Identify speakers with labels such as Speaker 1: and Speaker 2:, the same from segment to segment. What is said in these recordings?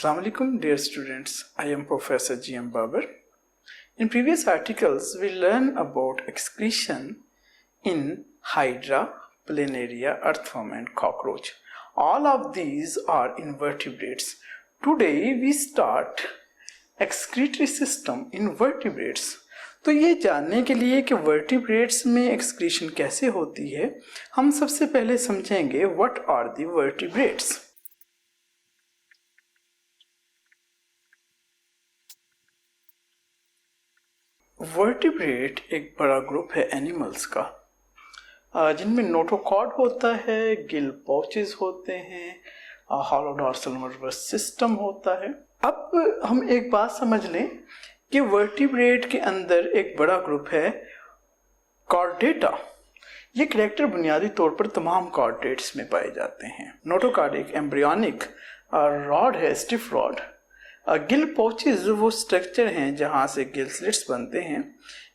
Speaker 1: Assalamu alaikum dear students, I am Professor G.M. Babar. In previous articles, we learned about excretion in Hydra, Planaria, earthworm and cockroach. All of these are invertebrates. Today we start excretory system in vertebrates. तो ये जानने के लिए कि vertebrates में excretion कैसे होती है, हम सबसे पहले समझेंगे what are the vertebrates. Vertebrate एक बड़ा ग्रुप है एनिमल्स का, जिनमें नोटोकॉर्ड होता है, गिल पाउचेस होते हैं, हॉलो डॉर्सल नर्वस सिस्टम होता है. अब हम एक बात समझ लें कि वर्टिब्रेट के अंदर एक बड़ा ग्रुप है कॉर्डेटा. ये कैरेक्टर बुनियादी तौर पर तमाम कॉर्डेट्स में पाए जाते हैं. नोटोकॉर्ड एक एम्ब्रियोनिक रॉड है, स्टिफ रॉड. गिल पाउचेस वो स्ट्रक्चर हैं जहां से गिल स्लिट्स बनते हैं.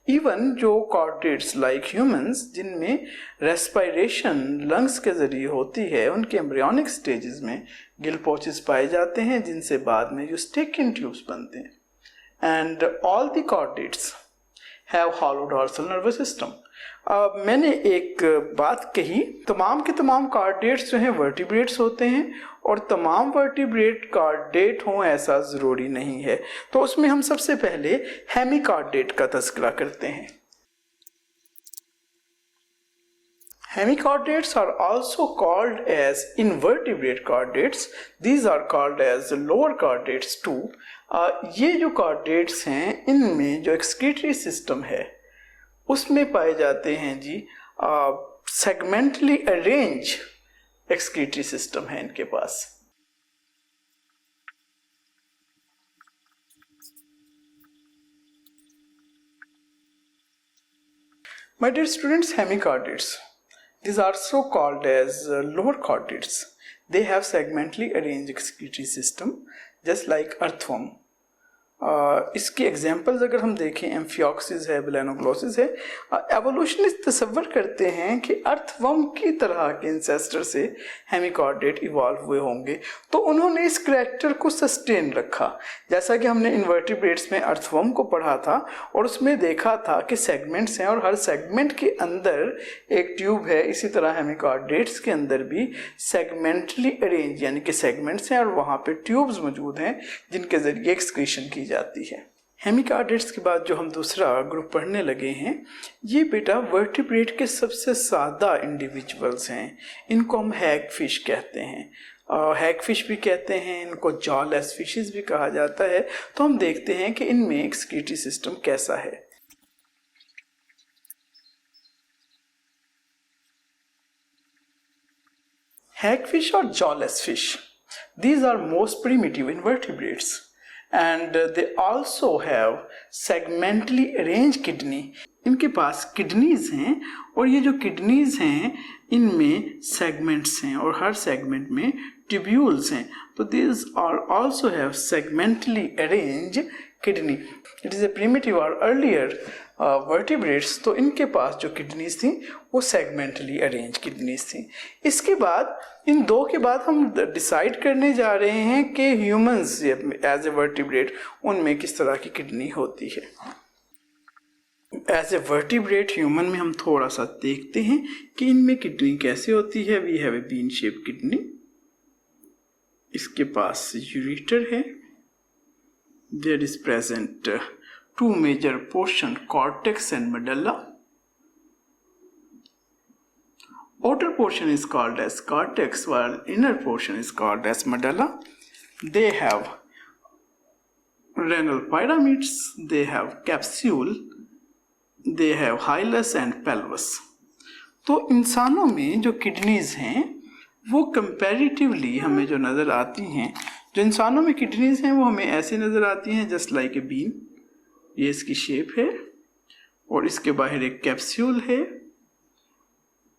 Speaker 1: इवन जो कॉर्डेट्स लाइक ह्यूमंस जिनमें रेस्पिरेशन लंग्स के जरिए होती है, उनके एम्ब्रियोनिक स्टेजेस में गिल पाउचेस पाए जाते हैं जिनसे बाद में जो स्टेकिन ट्यूब्स बनते हैं. And all the chordates have hollow dorsal nervous system. मैंने एक बात कही, तमाम के तमाम कॉर्डेट्स जो हैं वर्टिब्रेट्स होते हैं और तमाम वर्टिब्रेट कॉर्डेट हों ऐसा ज़रूरी नहीं है. तो उसमें हम सबसे पहले हेमिकॉर्डेट का तज़किरा करते हैं. Hemichordates are also called as invertebrate chordates. These are called as lower chordates too. ये जो chordates हैं, इनमें जो excretory system है उसमें पाए जाते हैं जी segmentally arranged excretory system है इनके पास. My dear students, hemichordates, these are also called as lower chordates. They have segmentally arranged excretory system just like earthworm. इसके एग्जाम्पल्स अगर हम देखें, एम्फियोक्सिस है, बेलेनोग्लोसिस है. एवोल्यूशनिस्ट तसव्वुर करते हैं कि अर्थवर्म की तरह के इंसेस्टर से हेमिकॉर्डेट इवॉल्व हुए होंगे, तो उन्होंने इस करैक्टर को सस्टेन रखा. जैसा कि हमने इन्वर्टिब्रेट्स में अर्थवर्म को पढ़ा था और उसमें देखा था कि सेगमेंट्स हैं और हर सेगमेंट के अंदर एक ट्यूब है. इसी तरह हेमिकॉर्डेट्स के अंदर भी सेगमेंटली अरेंज यानी कि सेगमेंट्स हैं और वहाँ पे ट्यूब्स मौजूद हैं जिनके ज़रिए एक्सक्रीशन की जाती है. हेमिकॉर्डेट्स के बाद जो हम दूसरा ग्रुप पढ़ने लगे हैं, ये बेटा वर्टिब्रेट के सबसे सादा इंडिविजुअल्स हैं. इनको हम हैग फिश कहते हैं, हैग फिश भी कहते हैं, इनको जॉलेस फिशेस भी कहा जाता है. तो हम देखते हैं कि इनमें एक्सक्रीटरी सिस्टम कैसा है. Hagfish or jawless fish, these are most primitive invertebrates and they also have segmentally arranged kidney. इनके पास किडनीज हैं और ये जो किडनीज हैं इनमें सेगमेंट्स हैं और हर सेगमेंट में ट्यूब्यूल्स हैं. तो these are also have segmentally arranged kidney. It is a primitive or earlier vertebrates. तो इनके पास जो किडनीज थी वो सेगमेंटली अरेंज किडनीज थी. इसके बाद इन दो के बाद हम डिसाइड करने जा रहे हैं कि ह्यूमंस एज ए वर्टिब्रेट उनमें किस तरह की किडनी होती है. एज ए वर्टिब्रेट ह्यूमन में हम थोड़ा सा देखते हैं कि इनमें किडनी कैसे होती है. We have a bean shape kidney. इसके पास यूरेटर है. There is present two major portion, cortex and medulla. Outer portion is called as cortex while inner portion is called as medulla. They have renal pyramids, they have capsule, they have hilus and pelvis. तो इंसानों में जो kidneys हैं वो comparatively हमें जो नज़र आती हैं, जो इंसानों में किडनीज हैं वो हमें ऐसे नज़र आती हैं जस्ट लाइक ए बीन. ये इसकी शेप है और इसके बाहर एक कैप्सूल है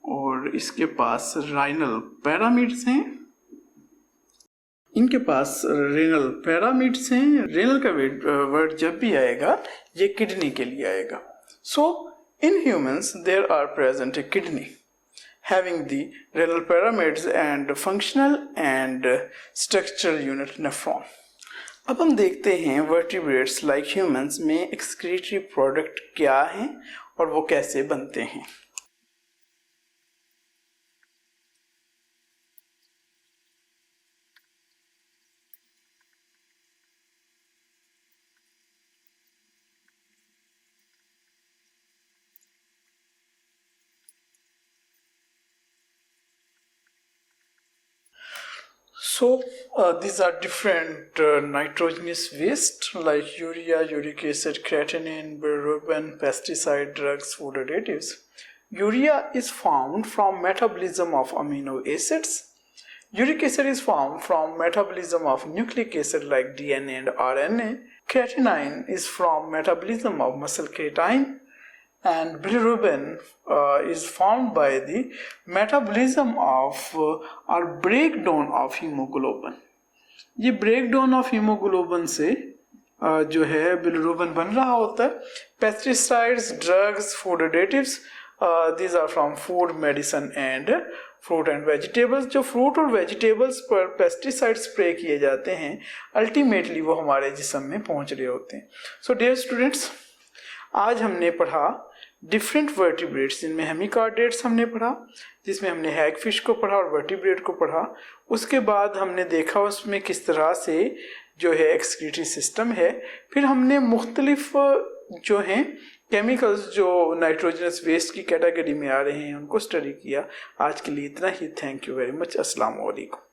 Speaker 1: और इसके पास राइनल पैरामिड्स हैं. इनके पास रेनल पैरामिड्स हैं. रेनल का वर्ड जब भी आएगा ये किडनी के लिए आएगा. So in humans there are present a kidney having the renal pyramids and functional and structural unit nephron. अब हम देखते हैं वर्टिब्रेट्स लाइक ह्यूमंस में एक्सक्रीटरी प्रोडक्ट क्या हैं और वो कैसे बनते हैं। So these are different nitrogenous waste like urea, uric acid, creatinine, bilirubin, pesticide, drugs, food additives. Urea is formed from metabolism of amino acids. Uric acid is formed from metabolism of nucleic acid like DNA and RNA. Creatinine is from metabolism of muscle creatine. And bilirubin is formed by the metabolism of or breakdown of hemoglobin. ये breakdown of hemoglobin से जो है bilirubin बन रहा होता है. Pesticides, drugs, food additives, these are from food, medicine and fruit and vegetables. जो fruit और vegetables पर pesticide spray किए जाते हैं ultimately वो हमारे जिस्म में पहुंच रहे होते हैं. So dear students, आज हमने पढ़ा डिफरेंट वर्टिब्रेट्स, जिनमें हेमिकार्डेट्स हमने पढ़ा, जिसमें हमने हैगफिश को पढ़ा और वर्टिब्रेट को पढ़ा. उसके बाद हमने देखा उसमें किस तरह से जो है एक्सक्रीटरी सिस्टम है. फिर हमने मुख्तलिफ जो हैं केमिकल्स जो नाइट्रोजनस वेस्ट की कैटेगरी में आ रहे हैं उनको स्टडी किया. आज के लिए इतना ही. Thank you very much. अस्सलाम वालेकुम.